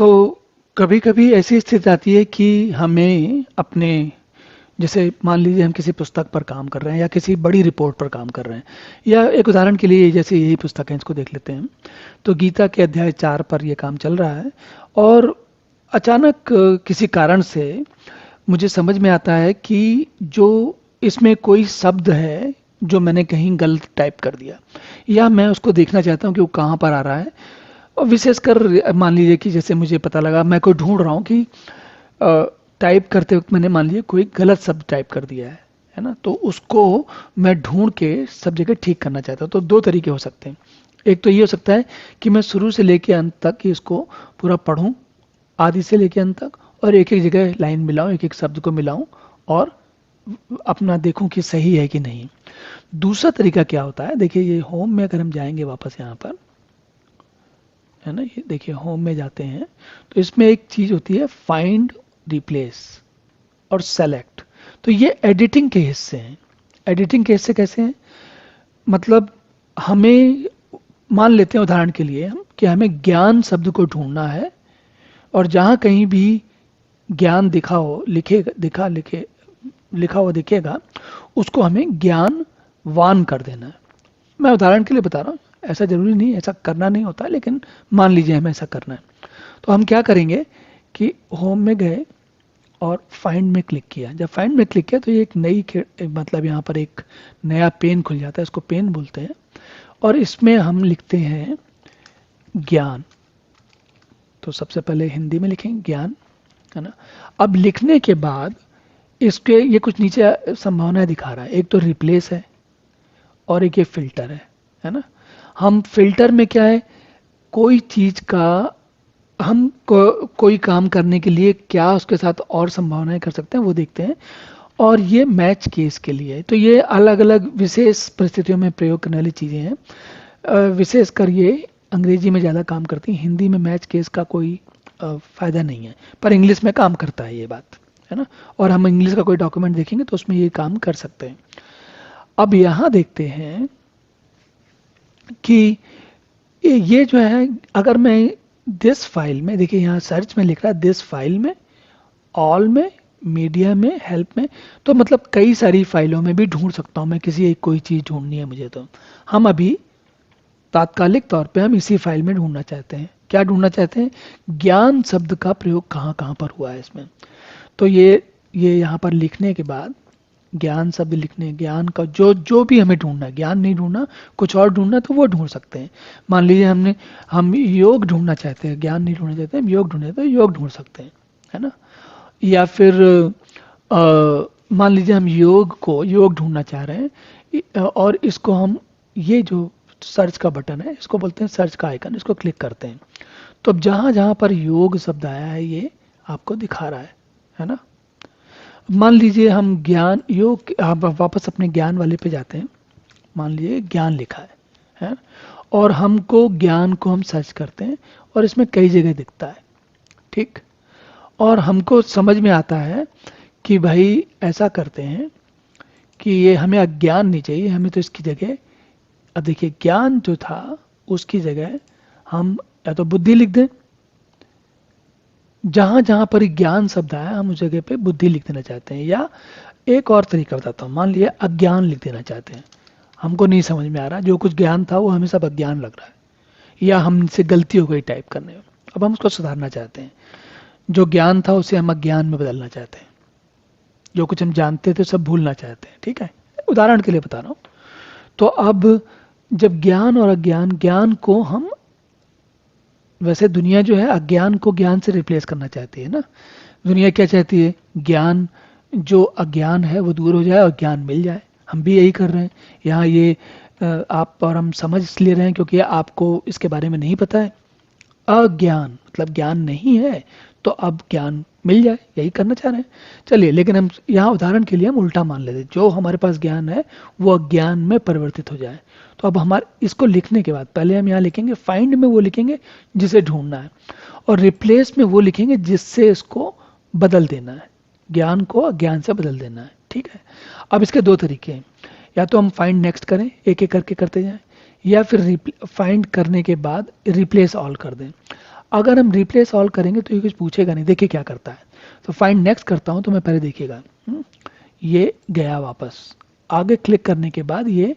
तो कभी कभी ऐसी स्थिति आती है कि हमें अपने, जैसे मान लीजिए हम किसी पुस्तक पर काम कर रहे हैं या किसी बड़ी रिपोर्ट पर काम कर रहे हैं, या एक उदाहरण के लिए जैसे यही पुस्तक है, इसको देख लेते हैं। तो गीता के अध्याय 4 पर ये काम चल रहा है, और अचानक किसी कारण से मुझे समझ में आता है कि जो इसमें कोई शब्द है जो मैंने कहीं गलत टाइप कर दिया, या मैं उसको देखना चाहता हूँ कि वो कहाँ पर आ रहा है। और विशेषकर मान लीजिए कि जैसे मुझे पता लगा, मैं कोई ढूंढ रहा हूँ कि टाइप करते वक्त मैंने मान लिया कोई गलत शब्द टाइप कर दिया है ना, तो उसको मैं ढूंढ के सब जगह ठीक करना चाहता हूँ। तो दो तरीके हो सकते हैं। एक तो ये हो सकता है कि मैं शुरू से लेके अंत तक इसको पूरा पढूं, आदि से लेके अंत तक, और एक एक जगह लाइन मिलाऊं, एक एक शब्द को मिलाऊं, और अपना देखूं कि सही है कि नहीं। दूसरा तरीका क्या होता है, देखिए ये होम में अगर हम जाएंगे वापस यहाँ पर, है ना, ये देखिए होम में जाते हैं, तो इसमें एक चीज होती है फाइंड, रिप्लेस और सेलेक्ट। तो ये एडिटिंग के हिस्से हैं। एडिटिंग के हिस्से कैसे हैं, मतलब हमें, मान लेते हैं उदाहरण के लिए हम, कि हमें ज्ञान शब्द को ढूंढना है, और जहां कहीं भी ज्ञान दिखा हो, लिखा हुआ दिखेगा, उसको हमें ज्ञानवान कर देना है। मैं उदाहरण के लिए बता रहा हूँ, ऐसा जरूरी नहीं, ऐसा करना नहीं होता, लेकिन मान लीजिए हमें ऐसा करना है। तो हम क्या करेंगे कि होम में गए और फाइंड में क्लिक किया। जब फाइंड में क्लिक किया तो ये एक नई मतलब यहाँ पर एक नया पेन खुल जाता है, इसको पेन बोलते हैं, और इसमें हम लिखते हैं ज्ञान। तो सबसे पहले हिंदी में लिखेंगे ज्ञान, है ना। अब लिखने के बाद इसके ये कुछ नीचे संभावनाएं दिखा रहा है, एक तो रिप्लेस है और एक ये फिल्टर है ना। हम फिल्टर में क्या है, कोई चीज का हम कोई काम करने के लिए क्या उसके साथ और संभावनाएं कर सकते हैं वो देखते हैं, और ये मैच केस के लिए है। तो ये अलग अलग विशेष परिस्थितियों में प्रयोग करने वाली चीजें हैं। विशेषकर ये अंग्रेजी में ज़्यादा काम करती हैं, हिंदी में मैच केस का कोई फायदा नहीं है, पर इंग्लिश में काम करता है ये बात, है ना। और हम इंग्लिश का कोई डॉक्यूमेंट देखेंगे तो उसमें ये काम कर सकते हैं। अब यहाँ देखते हैं कि ये जो है, अगर मैं दिस फाइल में, देखिए यहाँ सर्च में लिख रहा है दिस फाइल में, ऑल में, मीडिया में, हेल्प में, तो मतलब कई सारी फाइलों में भी ढूंढ सकता हूँ मैं, किसी एक कोई चीज़ ढूंढनी है मुझे। तो हम अभी तात्कालिक तौर पे हम इसी फाइल में ढूंढना चाहते हैं। क्या ढूंढना चाहते हैं, ज्ञान शब्द का प्रयोग कहाँ कहाँ पर हुआ है इसमें। तो ये यहाँ पर लिखने के बाद, ज्ञान शब्द लिखने, ज्ञान का जो जो भी हमें ढूंढना है, ज्ञान नहीं ढूंढना, कुछ और ढूंढना, तो वो ढूंढ सकते हैं। मान लीजिए हम योग ढूंढना चाहते हैं, ज्ञान नहीं ढूंढना चाहते, हम योग ढूंढना चाहते हैं, योग ढूंढ सकते हैं, है ना। या फिर मान लीजिए हम योग ढूंढना चाह रहे हैं, और इसको हम, ये जो सर्च का बटन है इसको बोलते हैं सर्च का आइकन, इसको क्लिक करते हैं, तो अब जहां जहां पर योग शब्द आया है ये आपको दिखा रहा है ना। मान लीजिए हम ज्ञान योग, आप वापस अपने ज्ञान वाले पे जाते हैं, मान लीजिए ज्ञान लिखा है, और हमको ज्ञान को हम सर्च करते हैं, और इसमें कई जगह दिखता है, ठीक। और हमको समझ में आता है कि भाई ऐसा करते हैं कि ये हमें अज्ञान नहीं चाहिए, हमें तो इसकी जगह, अब देखिए ज्ञान जो था उसकी जगह हम या तो बुद्धि लिख दें, जहां जहां पर ज्ञान शब्द आया हम उस जगह पे बुद्धि लिख देना चाहते हैं। या एक और तरीका बताता हूँ, मान लिया अज्ञान लिख देना चाहते हैं, हमको नहीं समझ में आ रहा, जो कुछ ज्ञान था वो हमें सब अज्ञान लग रहा है, या हमसे गलती हो गई टाइप करने में, अब हम उसको सुधारना चाहते हैं। जो ज्ञान था उसे हम अज्ञान में बदलना चाहते हैं, जो कुछ हम जानते थे सब भूलना चाहते हैं, ठीक है, उदाहरण के लिए बता रहा हूँ। तो अब जब ज्ञान और अज्ञान, ज्ञान को हम, वैसे दुनिया जो है अज्ञान को ज्ञान से रिप्लेस करना चाहती है ना। दुनिया क्या चाहती है, ज्ञान, जो अज्ञान है वो दूर हो जाए और ज्ञान मिल जाए। हम भी यही कर रहे हैं यहाँ। ये आप और हम समझ इसलिए रहे हैं क्योंकि आपको इसके बारे में नहीं पता है। अज्ञान मतलब ज्ञान नहीं है, तो अब ज्ञान मिल जाए, यही करना चाह रहे हैं। चलिए, लेकिन हम यहाँ उदाहरण के लिए हम उल्टा मान लेते हैं, जो हमारे पास ज्ञान है वो अज्ञान में परिवर्तित हो जाए। तो अब हमारे इसको लिखने के बाद पहले हम यहाँ लिखेंगे फाइंड में वो लिखेंगे जिसे ढूंढना है, और रिप्लेस में वो लिखेंगे जिससे इसको बदल देना है, ज्ञान को अज्ञान से बदल देना है, ठीक है। अब इसके दो तरीके हैं, या तो हम फाइंड नेक्स्ट करें, एक एक करके करते जाएं, या फिर फाइंड करने के बाद रिप्लेस ऑल कर दें। अगर हम रिप्लेस ऑल करेंगे तो ये कुछ पूछेगा नहीं। देखिए क्या करता है। तो फाइंड नेक्स्ट करता हूँ तो मैं पहले देखिएगा, ये गया वापस। आगे क्लिक करने के बाद ये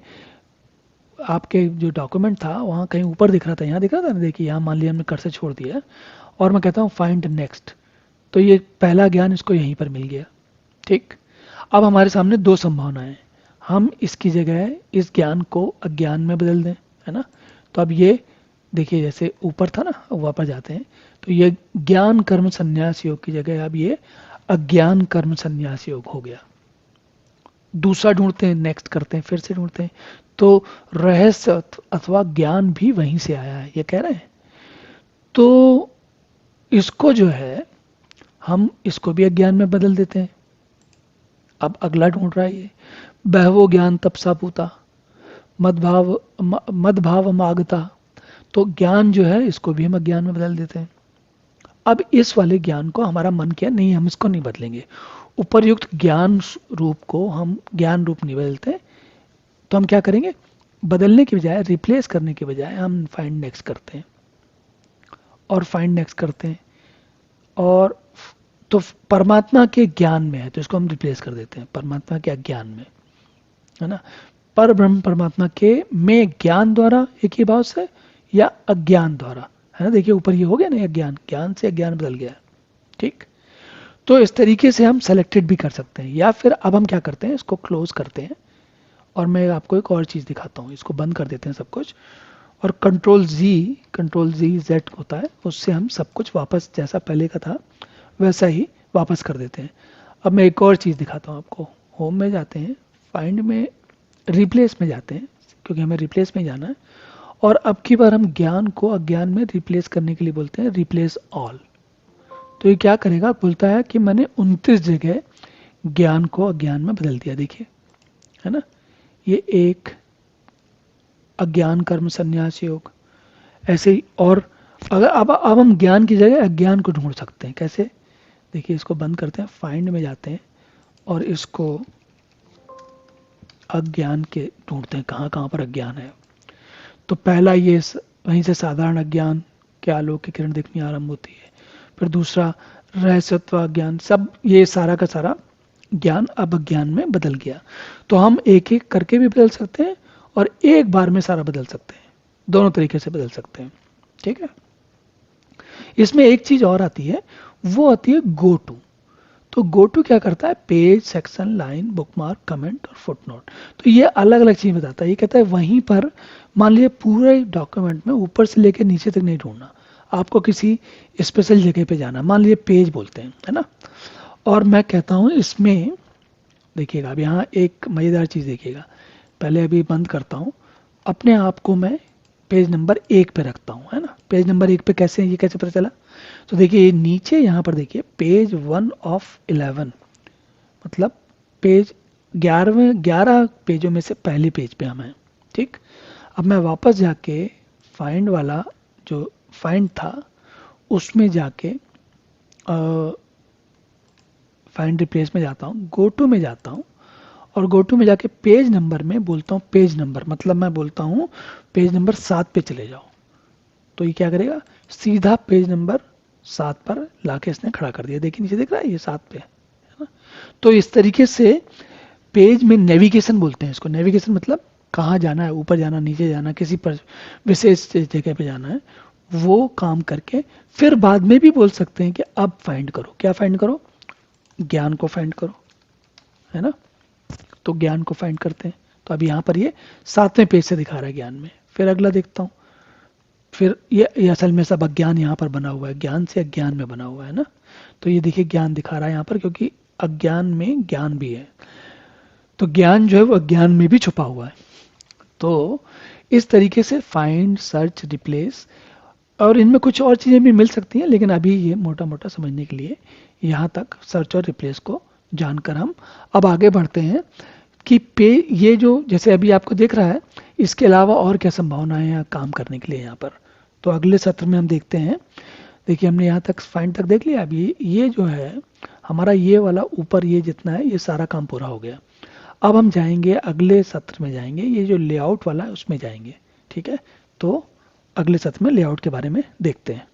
आपके जो डॉक्यूमेंट था वहाँ कहीं ऊपर दिख रहा था, यहाँ दिख रहा था ना, देखिए यहाँ मान लिया हमने कर्सर छोड़ दिया और मैं कहता हूँ फाइंड नेक्स्ट, तो ये पहला ज्ञान इसको यहीं पर मिल गया। ठीक, अब हमारे सामने दो संभावनाएं हैं, हम इसकी जगह इस ज्ञान को अज्ञान में बदल दें, है ना। तो अब ये देखिए जैसे ऊपर था ना, वापस जाते हैं, तो ये ज्ञान कर्म संन्यास योग की जगह अब ये अज्ञान कर्म संन्यास योग हो गया। दूसरा ढूंढते हैं, नेक्स्ट करते हैं, फिर से ढूंढते हैं, तो रहस्य अथवा ज्ञान भी वहीं से आया है, ये कह रहे हैं। तो इसको जो है हम इसको भी अज्ञान में बदल देते हैं। अब अगला ढूंढ रहा है ये, बहवो ज्ञान तपसा पूता मदभाव मागता, तो ज्ञान जो है इसको भी हम अज्ञान में बदल देते हैं। अब इस वाले ज्ञान को हमारा मन किया नहीं, हम इसको नहीं बदलेंगे, उपर्युक्त ज्ञान रूप को हम ज्ञान रूप नहीं बदलते, तो हम क्या करेंगे, बदलने की बजाय, रिप्लेस करने के बजाय हम फाइंड नेक्स्ट करते हैं और फाइंड नेक्स्ट करते हैं, और तो परमात्मा के ज्ञान में है तो इसको हम रिप्लेस कर देते हैं परमात्मा के अज्ञान में, है ना। पर ब्रह्म परमात्मा के में ज्ञान द्वारा एक ही भाव से या अज्ञान द्वारा, है ना। देखिए ऊपर ये हो गया ना, अज्ञान, ज्ञान से अज्ञान बदल गया। ठीक, तो इस तरीके से हम सेलेक्टेड भी कर सकते हैं, या फिर अब हम क्या करते हैं, इसको क्लोज करते हैं और मैं आपको एक और चीज़ दिखाता हूँ। इसको बंद कर देते हैं सब कुछ, और कंट्रोल जी जेड होता है, उससे हम सब कुछ वापस जैसा पहले का था वैसा ही वापस कर देते हैं। अब मैं एक और चीज़ दिखाता हूँ आपको। होम में जाते हैं, फाइंड में, रिप्लेस में जाते हैं, क्योंकि हमें रिप्लेस में जाना है, और अब की बार हम ज्ञान को अज्ञान में रिप्लेस करने के लिए बोलते हैं रिप्लेस ऑल। तो ये क्या करेगा, बोलता है कि मैंने 29 जगह ज्ञान को अज्ञान में बदल दिया, देखिए, है ना। ये एक अज्ञान कर्म संन्यास योग, ऐसे ही। और अगर अब हम ज्ञान की जगह अज्ञान को ढूंढ सकते हैं, कैसे, देखिए इसको बंद करते हैं, फाइंड में जाते हैं और इसको अज्ञान के ढूंढते हैं, कहाँ कहाँ पर अज्ञान है। तो पहला ये वहीं से साधारण अज्ञान के आलोक की किरण दिखनी आरंभ होती है, फिर दूसरा रहस्यत्व अज्ञान, सब ये सारा का सारा ज्ञान अब अज्ञान में बदल गया। तो हम एक एक करके भी बदल सकते हैं और एक बार में सारा बदल सकते हैं, दोनों तरीके से बदल सकते हैं। ठीक है, इसमें एक चीज और आती है, वो आती है गो टू। तो गो टू क्या करता है, page, section, line, bookmark, comment और फुटनोट, तो ये अलग अलग चीज बताता है। ये कहता है वहीं पर, मान लीजिए पूरे डॉक्यूमेंट में ऊपर से लेकर नीचे तक नहीं ढूंढना, आपको किसी स्पेशल जगह पे जाना, मान लीजिए पेज बोलते हैं, है ना। और मैं कहता हूँ इसमें देखिएगा, अब यहाँ एक मजेदार चीज देखिएगा, पहले अभी बंद करता हूँ, अपने आप को मैं पेज नंबर 1 पे रखता हूँ, है ना। पेज नंबर 1 पे कैसे, ये कैसे पता चला, तो देखिए नीचे यहाँ पर देखिए पेज 1 ऑफ 11, मतलब पेज 11 पेजों में से पहले पेज पे हम हैं। ठीक, अब मैं वापस जाके फाइंड वाला जो फाइंड था उसमें जाके फाइंड रिप्लेस में जाता हूँ, गो टू में जाता हूँ, और गो टू में जाके पेज नंबर में बोलता हूँ पेज नंबर, मतलब मैं बोलता हूँ पेज नंबर 7 पे चले जाओ। तो ये क्या करेगा, सीधा पेज नंबर 7 पर लाके इसने खड़ा कर दिया, देखिए नीचे दिख रहा है ये 7 पे, है ना। तो इस तरीके से पेज में नेविगेशन बोलते हैं इसको, नेविगेशन मतलब कहाँ जाना है, ऊपर जाना, नीचे जाना, किसी पर विशेष जगह पे जाना है, वो काम करके फिर बाद में भी बोल सकते हैं कि अब फाइंड करो, क्या फाइंड करो, ज्ञान को फाइंड करो, है ना। तो ज्ञान को फाइंड करते हैं, तो अब यहाँ पर ये 7वें पेज से दिखा रहा है ज्ञान में। फिर अगला देखता हूँ, फिर ये असल में सब अज्ञान यहाँ पर बना हुआ है, ज्ञान से अज्ञान में बना हुआ है ना। तो ये देखिए ज्ञान दिखा रहा है यहाँ पर, क्योंकि अज्ञान में ज्ञान भी है, तो ज्ञान जो है वो अज्ञान में भी छुपा हुआ है। तो इस तरीके से फाइंड, सर्च, रिप्लेस, और इनमें कुछ और चीज़ें भी मिल सकती हैं, लेकिन अभी ये मोटा मोटा समझने के लिए यहाँ तक सर्च और रिप्लेस को जानकर हम अब आगे बढ़ते हैं कि ये जो जैसे अभी आपको दिख रहा है, इसके अलावा और क्या संभावनाएं हैं काम करने के लिए यहाँ पर। तो अगले सत्र में हम देखते हैं। देखिए हमने यहाँ तक फाइंड तक देख लिया। अभी ये जो है हमारा ये वाला ऊपर ये जितना है ये सारा काम पूरा हो गया। अब हम जाएंगे अगले सत्र में, जाएंगे ये जो लेआउट वाला है उसमें जाएंगे। ठीक है, तो अगले सत्र में लेआउट के बारे में देखते हैं।